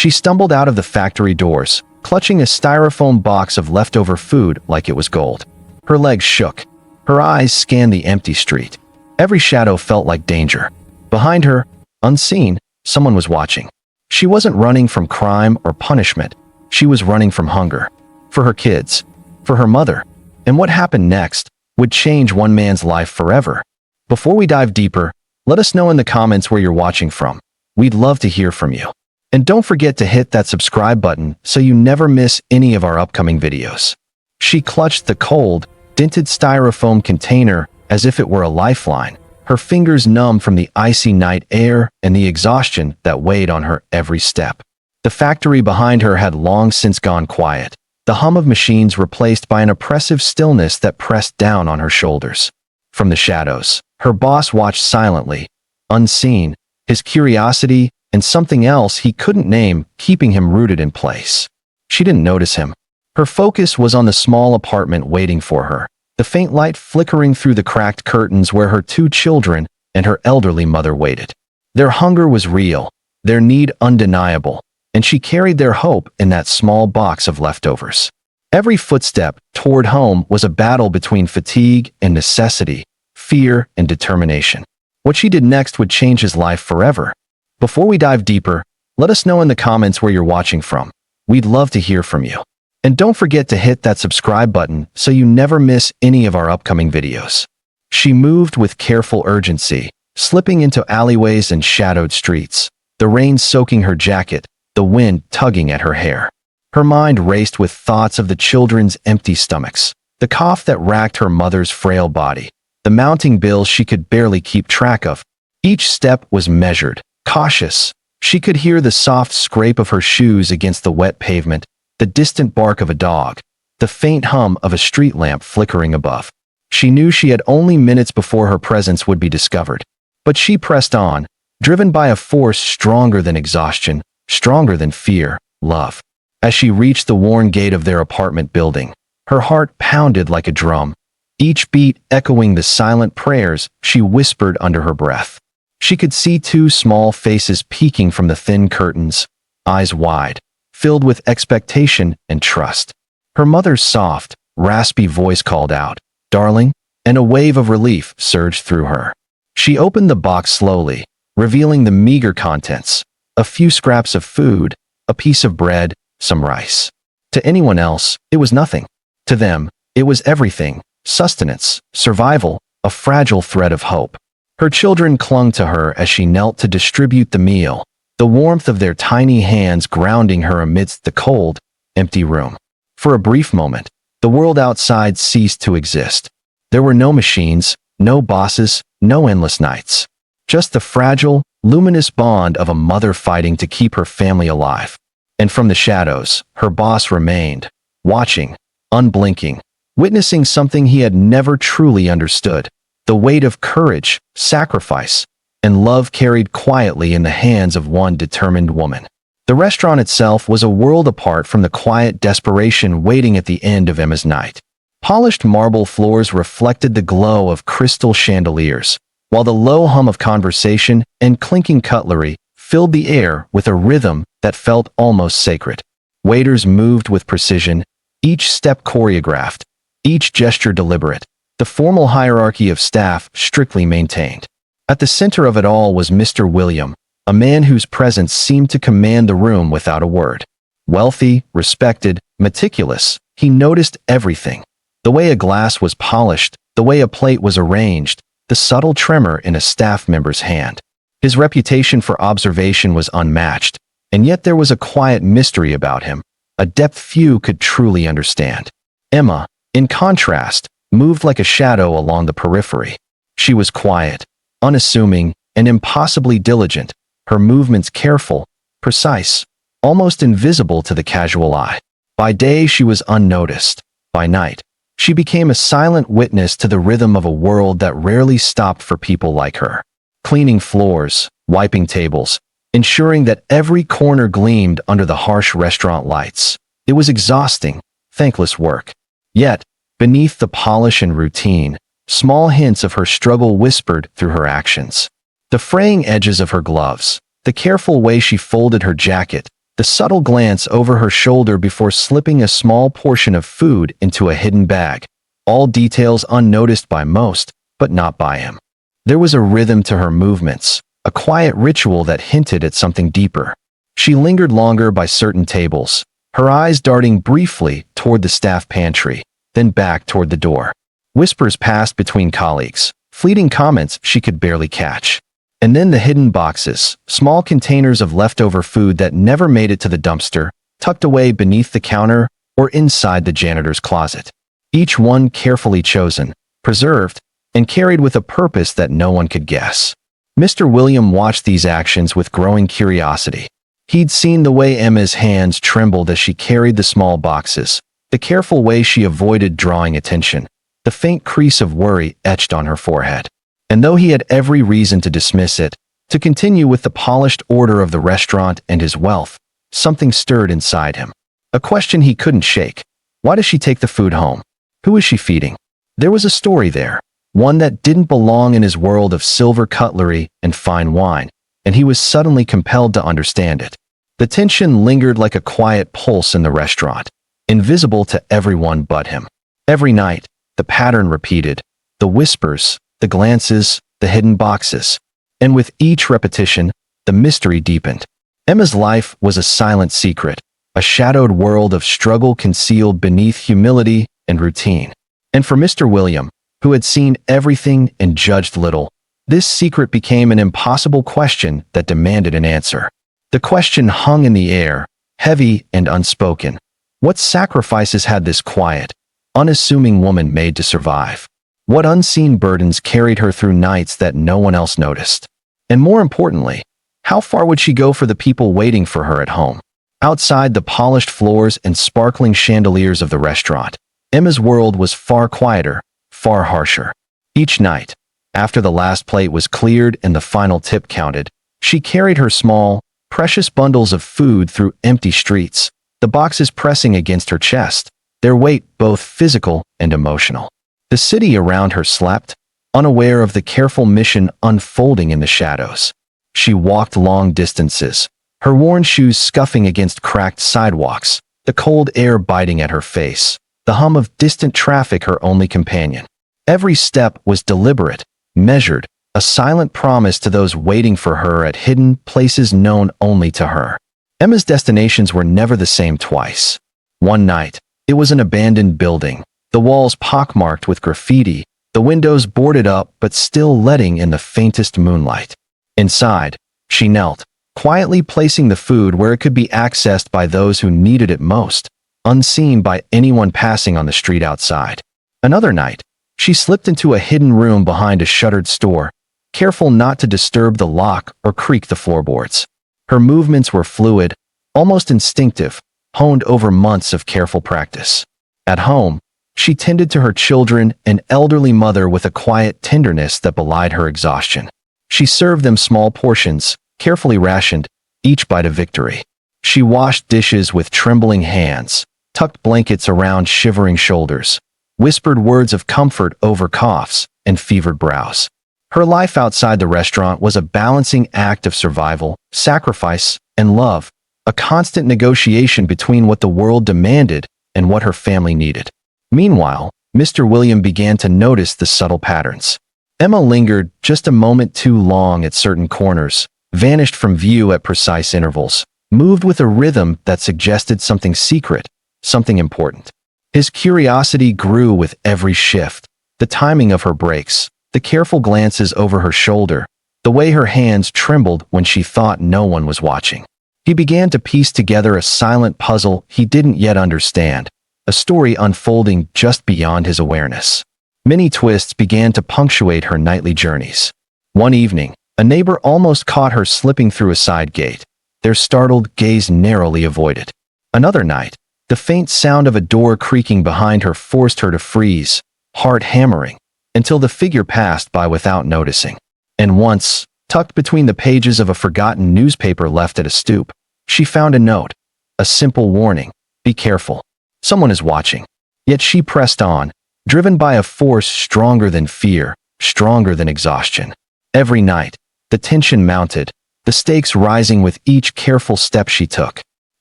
She stumbled out of the factory doors, clutching a styrofoam box of leftover food like it was gold. Her legs shook. Her eyes scanned the empty street. Every shadow felt like danger. Behind her, unseen, someone was watching. She wasn't running from crime or punishment. She was running from hunger. For her kids. For her mother. And what happened next would change one man's life forever. Before we dive deeper, let us know in the comments where you're watching from. We'd love to hear from you. And don't forget to hit that subscribe button so you never miss any of our upcoming videos. She clutched the cold, dented styrofoam container as if it were a lifeline, her fingers numb from the icy night air and the exhaustion that weighed on her every step. The factory behind her had long since gone quiet, the hum of machines replaced by an oppressive stillness that pressed down on her shoulders. From the shadows, her boss watched silently, unseen, his curiosity and something else he couldn't name keeping him rooted in place. She didn't notice him. Her focus was on the small apartment waiting for her, the faint light flickering through the cracked curtains where her 2 children and her elderly mother waited. Their hunger was real, their need undeniable, and she carried their hope in that small box of leftovers. Every footstep toward home was a battle between fatigue and necessity, fear and determination. What she did next would change his life forever. Before we dive deeper, let us know in the comments where you're watching from. We'd love to hear from you. And don't forget to hit that subscribe button so you never miss any of our upcoming videos. She moved with careful urgency, slipping into alleyways and shadowed streets, the rain soaking her jacket, the wind tugging at her hair. Her mind raced with thoughts of the children's empty stomachs, the cough that racked her mother's frail body, the mounting bills she could barely keep track of. Each step was measured, cautious. She could hear the soft scrape of her shoes against the wet pavement, the distant bark of a dog, the faint hum of a street lamp flickering above. She knew she had only minutes before her presence would be discovered. But she pressed on, driven by a force stronger than exhaustion, stronger than fear, love. As she reached the worn gate of their apartment building, her heart pounded like a drum, each beat echoing the silent prayers she whispered under her breath. She could see 2 small faces peeking from the thin curtains, eyes wide, filled with expectation and trust. Her mother's soft, raspy voice called out, "Darling," and a wave of relief surged through her. She opened the box slowly, revealing the meager contents, a few scraps of food, a piece of bread, some rice. To anyone else, it was nothing. To them, it was everything, sustenance, survival, a fragile thread of hope. Her children clung to her as she knelt to distribute the meal, the warmth of their tiny hands grounding her amidst the cold, empty room. For a brief moment, the world outside ceased to exist. There were no machines, no bosses, no endless nights. Just the fragile, luminous bond of a mother fighting to keep her family alive. And from the shadows, her boss remained, watching, unblinking, witnessing something he had never truly understood. The weight of courage, sacrifice, and love carried quietly in the hands of one determined woman. The restaurant itself was a world apart from the quiet desperation waiting at the end of Emma's night. Polished marble floors reflected the glow of crystal chandeliers, while the low hum of conversation and clinking cutlery filled the air with a rhythm that felt almost sacred. Waiters moved with precision, each step choreographed, each gesture deliberate, the formal hierarchy of staff strictly maintained. At the center of it all was Mr. William, a man whose presence seemed to command the room without a word. Wealthy, respected, meticulous, he noticed everything. The way a glass was polished, the way a plate was arranged, the subtle tremor in a staff member's hand. His reputation for observation was unmatched, and yet there was a quiet mystery about him, a depth few could truly understand. Emma, in contrast, moved like a shadow along the periphery. She was quiet, unassuming, and impossibly diligent, her movements careful, precise, almost invisible to the casual eye. By day she was unnoticed. By night, she became a silent witness to the rhythm of a world that rarely stopped for people like her. Cleaning floors, wiping tables, ensuring that every corner gleamed under the harsh restaurant lights. It was exhausting, thankless work. Yet, beneath the polish and routine, small hints of her struggle whispered through her actions. The fraying edges of her gloves, the careful way she folded her jacket, the subtle glance over her shoulder before slipping a small portion of food into a hidden bag, all details unnoticed by most, but not by him. There was a rhythm to her movements, a quiet ritual that hinted at something deeper. She lingered longer by certain tables, her eyes darting briefly toward the staff pantry, then back toward the door. Whispers passed between colleagues, fleeting comments she could barely catch. And then the hidden boxes, small containers of leftover food that never made it to the dumpster, tucked away beneath the counter or inside the janitor's closet. Each one carefully chosen, preserved, and carried with a purpose that no one could guess. Mr. William watched these actions with growing curiosity. He'd seen the way Emma's hands trembled as she carried the small boxes, the careful way she avoided drawing attention, the faint crease of worry etched on her forehead. And though he had every reason to dismiss it, to continue with the polished order of the restaurant and his wealth, something stirred inside him. A question he couldn't shake. Why does she take the food home? Who is she feeding? There was a story there, one that didn't belong in his world of silver cutlery and fine wine, and he was suddenly compelled to understand it. The tension lingered like a quiet pulse in the restaurant, invisible to everyone but him. Every night, the pattern repeated, the whispers, the glances, the hidden boxes. And with each repetition, the mystery deepened. Emma's life was a silent secret, a shadowed world of struggle concealed beneath humility and routine. And for Mr. William, who had seen everything and judged little, this secret became an impossible question that demanded an answer. The question hung in the air, heavy and unspoken. What sacrifices had this quiet, unassuming woman made to survive? What unseen burdens carried her through nights that no one else noticed? And more importantly, how far would she go for the people waiting for her at home? Outside the polished floors and sparkling chandeliers of the restaurant, Emma's world was far quieter, far harsher. Each night, after the last plate was cleared and the final tip counted, she carried her small, precious bundles of food through empty streets, the boxes pressing against her chest, their weight both physical and emotional. The city around her slept, unaware of the careful mission unfolding in the shadows. She walked long distances, her worn shoes scuffing against cracked sidewalks, the cold air biting at her face, the hum of distant traffic her only companion. Every step was deliberate, measured, a silent promise to those waiting for her at hidden places known only to her. Emma's destinations were never the same twice. One night, it was an abandoned building, the walls pockmarked with graffiti, the windows boarded up but still letting in the faintest moonlight. Inside, she knelt, quietly placing the food where it could be accessed by those who needed it most, unseen by anyone passing on the street outside. Another night, she slipped into a hidden room behind a shuttered store, careful not to disturb the lock or creak the floorboards. Her movements were fluid, almost instinctive, honed over months of careful practice. At home, she tended to her children, an elderly mother with a quiet tenderness that belied her exhaustion. She served them small portions, carefully rationed, each bite a victory. She washed dishes with trembling hands, tucked blankets around shivering shoulders, whispered words of comfort over coughs and fevered brows. Her life outside the restaurant was a balancing act of survival, sacrifice, and love, a constant negotiation between what the world demanded and what her family needed. Meanwhile, Mr. William began to notice the subtle patterns. Emma lingered just a moment too long at certain corners, vanished from view at precise intervals, moved with a rhythm that suggested something secret, something important. His curiosity grew with every shift, the timing of her breaks, the careful glances over her shoulder, the way her hands trembled when she thought no one was watching. He began to piece together a silent puzzle he didn't yet understand, a story unfolding just beyond his awareness. Many twists began to punctuate her nightly journeys. One evening, a neighbor almost caught her slipping through a side gate, their startled gaze narrowly avoided. Another night, the faint sound of a door creaking behind her forced her to freeze, heart hammering, until the figure passed by without noticing. And once, tucked between the pages of a forgotten newspaper left at a stoop, she found a note, a simple warning, be careful. Someone is watching. Yet she pressed on, driven by a force stronger than fear, stronger than exhaustion. Every night, the tension mounted, the stakes rising with each careful step she took.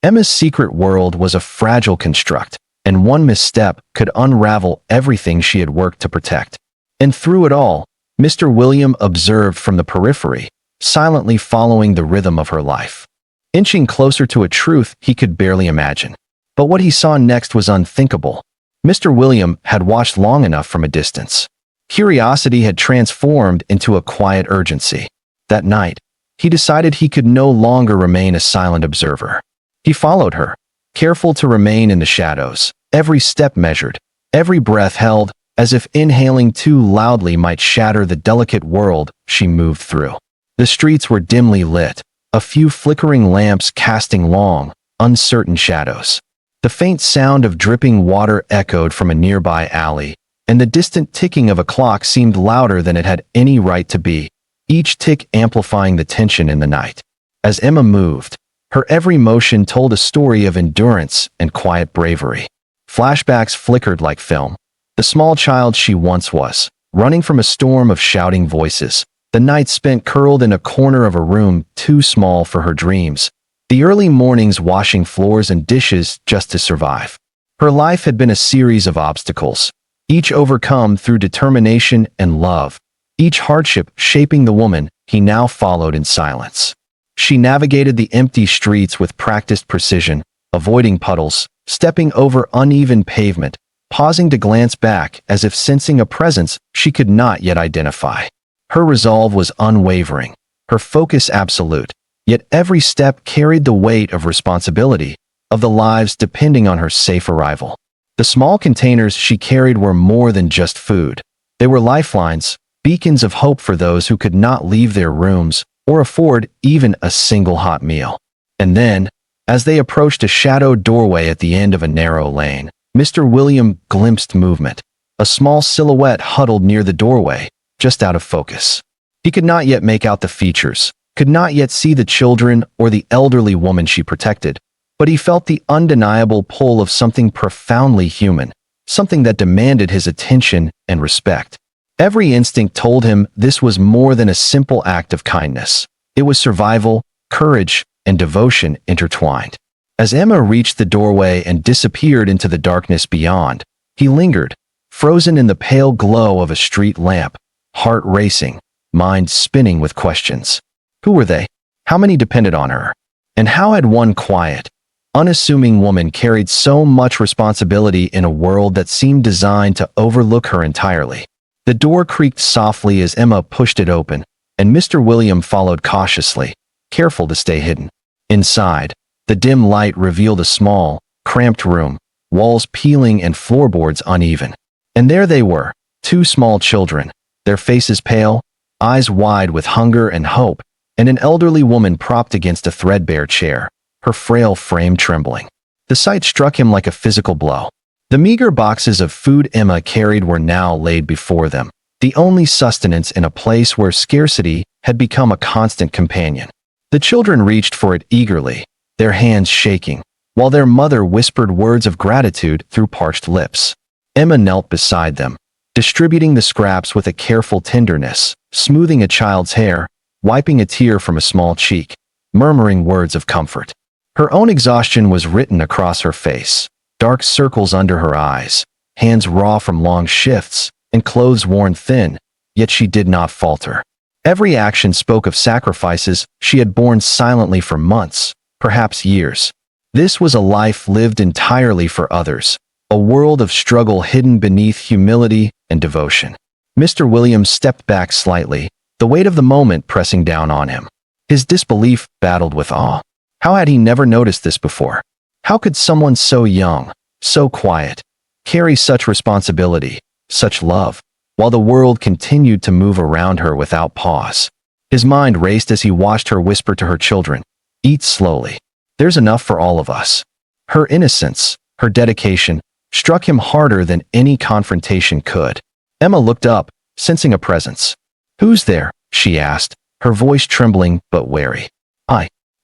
Emma's secret world was a fragile construct, and one misstep could unravel everything she had worked to protect. And through it all, Mr. William observed from the periphery, silently following the rhythm of her life, inching closer to a truth he could barely imagine. But what he saw next was unthinkable. Mr. William had watched long enough from a distance. Curiosity had transformed into a quiet urgency. That night, he decided he could no longer remain a silent observer. He followed her, careful to remain in the shadows, every step measured, every breath held, as if inhaling too loudly might shatter the delicate world she moved through. The streets were dimly lit, a few flickering lamps casting long, uncertain shadows. The faint sound of dripping water echoed from a nearby alley, and the distant ticking of a clock seemed louder than it had any right to be, each tick amplifying the tension in the night. As Emma moved, her every motion told a story of endurance and quiet bravery. Flashbacks flickered like film. The small child she once was, running from a storm of shouting voices. The night spent curled in a corner of a room too small for her dreams. The early mornings washing floors and dishes just to survive. Her life had been a series of obstacles, each overcome through determination and love, each hardship shaping the woman he now followed in silence. She navigated the empty streets with practiced precision, avoiding puddles, stepping over uneven pavement, pausing to glance back as if sensing a presence she could not yet identify. Her resolve was unwavering, her focus absolute, yet every step carried the weight of responsibility, of the lives depending on her safe arrival. The small containers she carried were more than just food. They were lifelines, beacons of hope for those who could not leave their rooms or afford even a single hot meal. And then, as they approached a shadowed doorway at the end of a narrow lane, Mr. William glimpsed movement. A small silhouette huddled near the doorway, just out of focus. He could not yet make out the features, could not yet see the children or the elderly woman she protected, but he felt the undeniable pull of something profoundly human, something that demanded his attention and respect. Every instinct told him this was more than a simple act of kindness. It was survival, courage, and devotion intertwined. As Emma reached the doorway and disappeared into the darkness beyond, he lingered, frozen in the pale glow of a street lamp, heart racing, mind spinning with questions. Who were they? How many depended on her? And how had one quiet, unassuming woman carried so much responsibility in a world that seemed designed to overlook her entirely? The door creaked softly as Emma pushed it open, and Mr. William followed cautiously, careful to stay hidden. Inside, the dim light revealed a small, cramped room, walls peeling and floorboards uneven. And there they were, two small children, their faces pale, eyes wide with hunger and hope, and an elderly woman propped against a threadbare chair, her frail frame trembling. The sight struck him like a physical blow. The meager boxes of food Emma carried were now laid before them, the only sustenance in a place where scarcity had become a constant companion. The children reached for it eagerly, their hands shaking, while their mother whispered words of gratitude through parched lips. Emma knelt beside them, distributing the scraps with a careful tenderness, smoothing a child's hair, wiping a tear from a small cheek, murmuring words of comfort. Her own exhaustion was written across her face, dark circles under her eyes, hands raw from long shifts, and clothes worn thin, yet she did not falter. Every action spoke of sacrifices she had borne silently for months, perhaps years. This was a life lived entirely for others, a world of struggle hidden beneath humility and devotion. Mr. Williams stepped back slightly, the weight of the moment pressing down on him. His disbelief battled with awe. How had he never noticed this before? How could someone so young, so quiet, carry such responsibility, such love, while the world continued to move around her without pause? His mind raced as he watched her whisper to her children, "Eat slowly. There's enough for all of us." Her innocence, her dedication, struck him harder than any confrontation could. Emma looked up, sensing a presence. "Who's there?" she asked, her voice trembling but wary.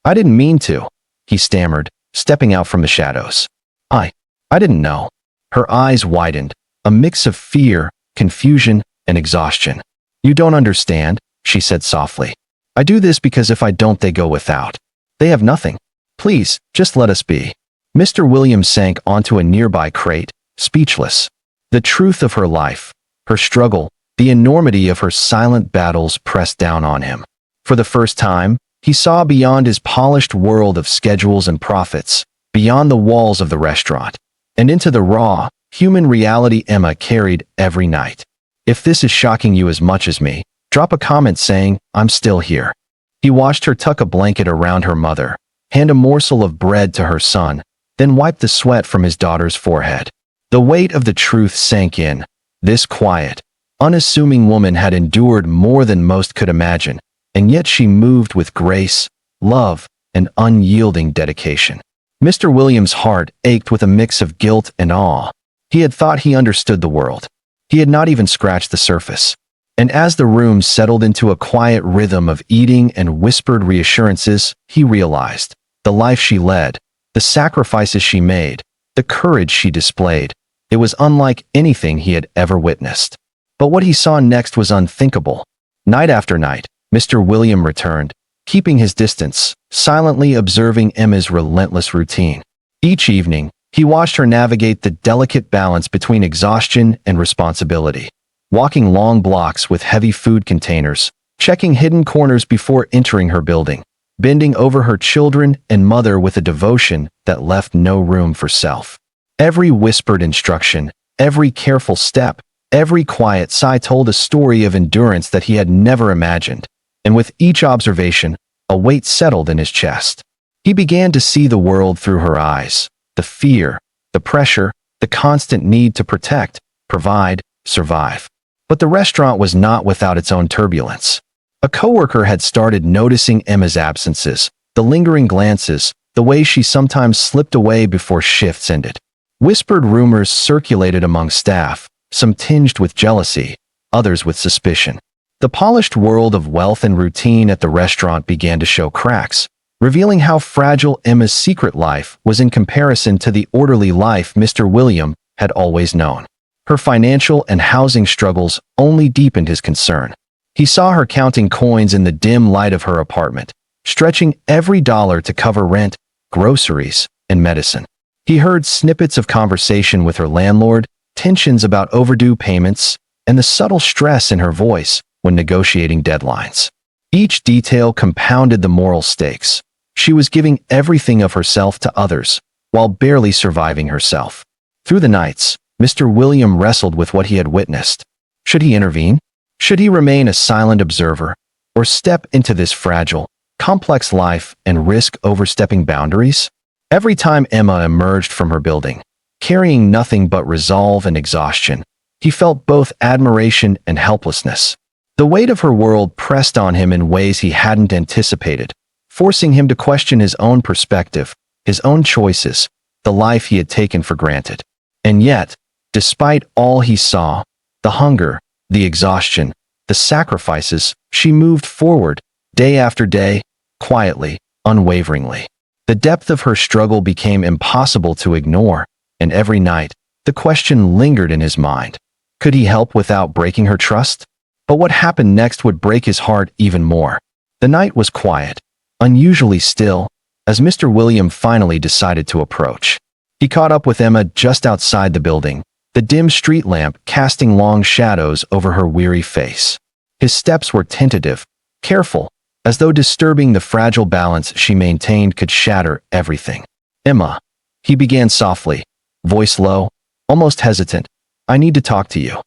I didn't mean to," he stammered, stepping out from the shadows. I didn't know." Her eyes widened, a mix of fear, confusion, and exhaustion. "You don't understand," she said softly. "I do this because if I don't, they go without. They have nothing. Please, just let us be. Mr. Williams sank onto a nearby crate, speechless. The truth of her life, her struggle, the enormity of her silent battles pressed down on him. For the first time, he saw beyond his polished world of schedules and profits, beyond the walls of the restaurant, and into the raw, human reality Emma carried every night. If this is shocking you as much as me, drop a comment saying, "I'm still here." He watched her tuck a blanket around her mother, hand a morsel of bread to her son, then wipe the sweat from his daughter's forehead. The weight of the truth sank in. This quiet, unassuming woman had endured more than most could imagine, and yet she moved with grace, love, and unyielding dedication. Mr. Williams' heart ached with a mix of guilt and awe. He had thought he understood the world. He had not even scratched the surface. And as the room settled into a quiet rhythm of eating and whispered reassurances, he realized the life she led, the sacrifices she made, the courage she displayed. It was unlike anything he had ever witnessed. But what he saw next was unthinkable. Night after night, Mr. William returned, keeping his distance, silently observing Emma's relentless routine. Each evening, he watched her navigate the delicate balance between exhaustion and responsibility, walking long blocks with heavy food containers, checking hidden corners before entering her building, bending over her children and mother with a devotion that left no room for self. Every whispered instruction, every careful step, every quiet sigh told a story of endurance that he had never imagined, and with each observation, a weight settled in his chest. He began to see the world through her eyes, the fear, the pressure, the constant need to protect, provide, survive. But the restaurant was not without its own turbulence. A coworker had started noticing Emma's absences, the lingering glances, the way she sometimes slipped away before shifts ended. Whispered rumors circulated among staff, some tinged with jealousy, others with suspicion. The polished world of wealth and routine at the restaurant began to show cracks, revealing how fragile Emma's secret life was in comparison to the orderly life Mr. William had always known. Her financial and housing struggles only deepened his concern. He saw her counting coins in the dim light of her apartment, stretching every dollar to cover rent, groceries, and medicine. He heard snippets of conversation with her landlord, tensions about overdue payments, and the subtle stress in her voice when negotiating deadlines. Each detail compounded the moral stakes. She was giving everything of herself to others, while barely surviving herself. Through the nights, Mr. William wrestled with what he had witnessed. Should he intervene? Should he remain a silent observer, or step into this fragile, complex life and risk overstepping boundaries? Every time Emma emerged from her building, carrying nothing but resolve and exhaustion, he felt both admiration and helplessness. The weight of her world pressed on him in ways he hadn't anticipated, forcing him to question his own perspective, his own choices, the life he had taken for granted. And yet, despite all he saw, the hunger, the exhaustion, the sacrifices, she moved forward, day after day, quietly, unwaveringly. The depth of her struggle became impossible to ignore, and every night, the question lingered in his mind. Could he help without breaking her trust? But what happened next would break his heart even more. The night was quiet, unusually still, as Mr. William finally decided to approach. He caught up with Emma just outside the building, the dim street lamp casting long shadows over her weary face. His steps were tentative, careful, as though disturbing the fragile balance she maintained could shatter everything. "Emma," he began softly, voice low, almost hesitant, "I need to talk to you."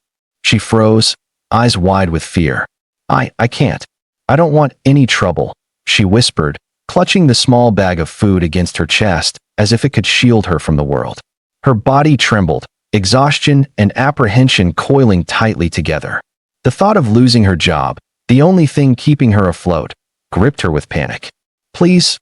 She froze, eyes wide with fear. I can't. I don't want any trouble," she whispered, clutching the small bag of food against her chest as if it could shield her from the world. Her body trembled, exhaustion and apprehension coiling tightly together. The thought of losing her job, the only thing keeping her afloat, gripped her with panic. Please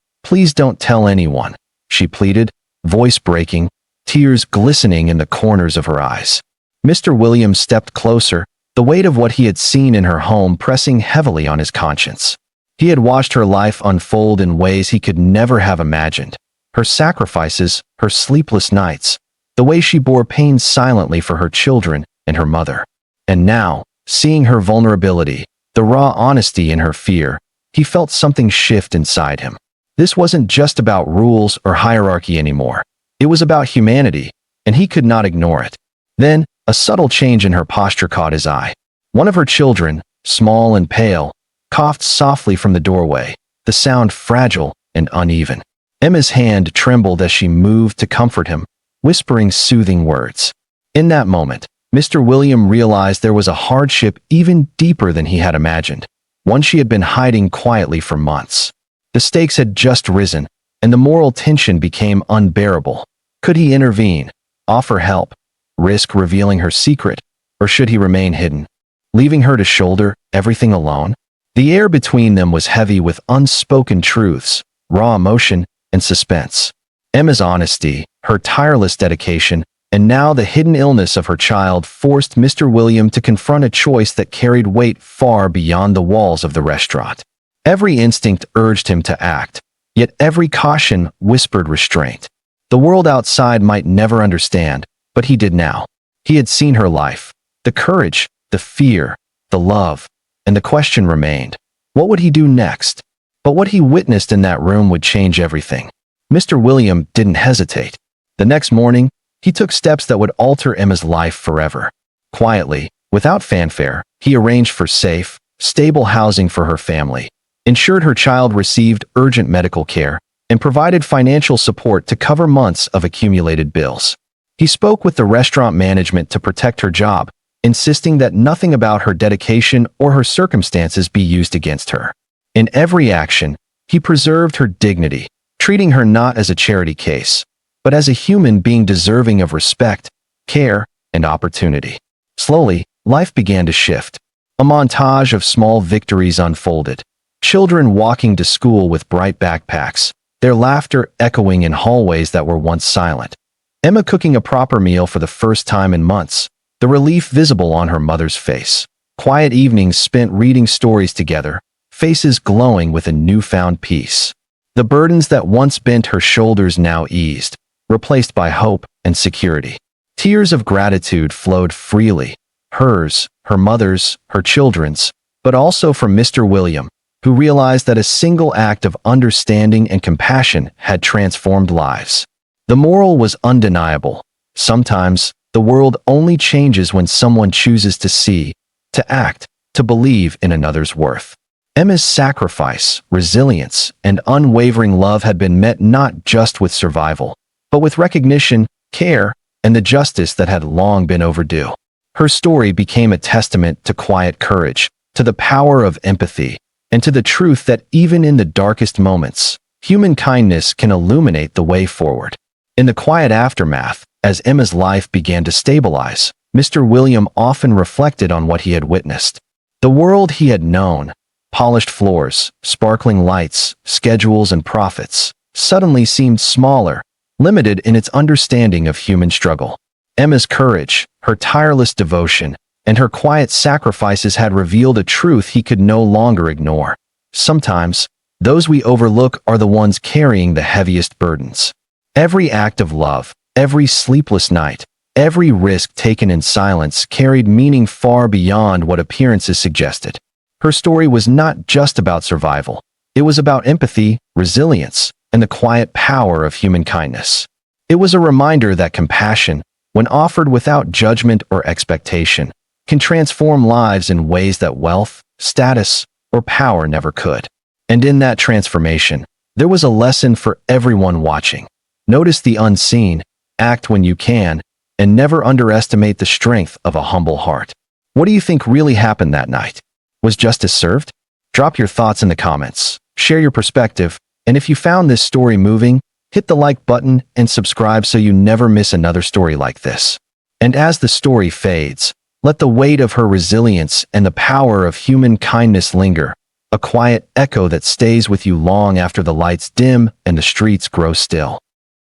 don't tell anyone," she pleaded, voice breaking, tears glistening in the corners of her eyes. Mr. Williams stepped closer, the weight of what he had seen in her home pressing heavily on his conscience. He had watched her life unfold in ways he could never have imagined. Her sacrifices, her sleepless nights, the way she bore pain silently for her children and her mother. And now, seeing her vulnerability, the raw honesty in her fear, he felt something shift inside him. This wasn't just about rules or hierarchy anymore. It was about humanity, and he could not ignore it. Then, a subtle change in her posture caught his eye. One of her children, small and pale, coughed softly from the doorway, the sound fragile and uneven. Emma's hand trembled as she moved to comfort him, whispering soothing words. In that moment, Mr. William realized there was a hardship even deeper than he had imagined, one she had been hiding quietly for months. The stakes had just risen, and the moral tension became unbearable. Could he intervene, offer help, risk revealing her secret, or should he remain hidden, leaving her to shoulder everything alone? The air between them was heavy with unspoken truths, raw emotion, and suspense. Emma's honesty, her tireless dedication, and now the hidden illness of her child forced Mr. William to confront a choice that carried weight far beyond the walls of the restaurant. Every instinct urged him to act, yet every caution whispered restraint. The world outside might never understand, but he did now. He had seen her life, the courage, the fear, the love, and the question remained. What would he do next? But what he witnessed in that room would change everything. Mr. William didn't hesitate. The next morning, he took steps that would alter Emma's life forever. Quietly, without fanfare, he arranged for safe, stable housing for her family, ensured her child received urgent medical care, and provided financial support to cover months of accumulated bills. He spoke with the restaurant management to protect her job, insisting that nothing about her dedication or her circumstances be used against her. In every action, he preserved her dignity, treating her not as a charity case, but as a human being deserving of respect, care, and opportunity. Slowly, life began to shift. A montage of small victories unfolded. Children walking to school with bright backpacks, their laughter echoing in hallways that were once silent. Emma cooking a proper meal for the first time in months, the relief visible on her mother's face. Quiet evenings spent reading stories together, faces glowing with a newfound peace. The burdens that once bent her shoulders now eased, replaced by hope and security. Tears of gratitude flowed freely, hers, her mother's, her children's, but also from Mr. William, who realized that a single act of understanding and compassion had transformed lives. The moral was undeniable. Sometimes, the world only changes when someone chooses to see, to act, to believe in another's worth. Emma's sacrifice, resilience, and unwavering love had been met not just with survival, but with recognition, care, and the justice that had long been overdue. Her story became a testament to quiet courage, to the power of empathy, and to the truth that even in the darkest moments, human kindness can illuminate the way forward. In the quiet aftermath, as Emma's life began to stabilize, Mr. William often reflected on what he had witnessed. The world he had known, polished floors, sparkling lights, schedules, and profits, suddenly seemed smaller, limited in its understanding of human struggle. Emma's courage, her tireless devotion, and her quiet sacrifices had revealed a truth he could no longer ignore. Sometimes, those we overlook are the ones carrying the heaviest burdens. Every act of love, every sleepless night, every risk taken in silence carried meaning far beyond what appearances suggested. Her story was not just about survival. It was about empathy, resilience, and the quiet power of human kindness. It was a reminder that compassion, when offered without judgment or expectation, can transform lives in ways that wealth, status, or power never could. And in that transformation, there was a lesson for everyone watching. Notice the unseen, act when you can, and never underestimate the strength of a humble heart. What do you think really happened that night? Was justice served? Drop your thoughts in the comments, share your perspective, and if you found this story moving, hit the like button and subscribe so you never miss another story like this. And as the story fades, let the weight of her resilience and the power of human kindness linger, a quiet echo that stays with you long after the lights dim and the streets grow still.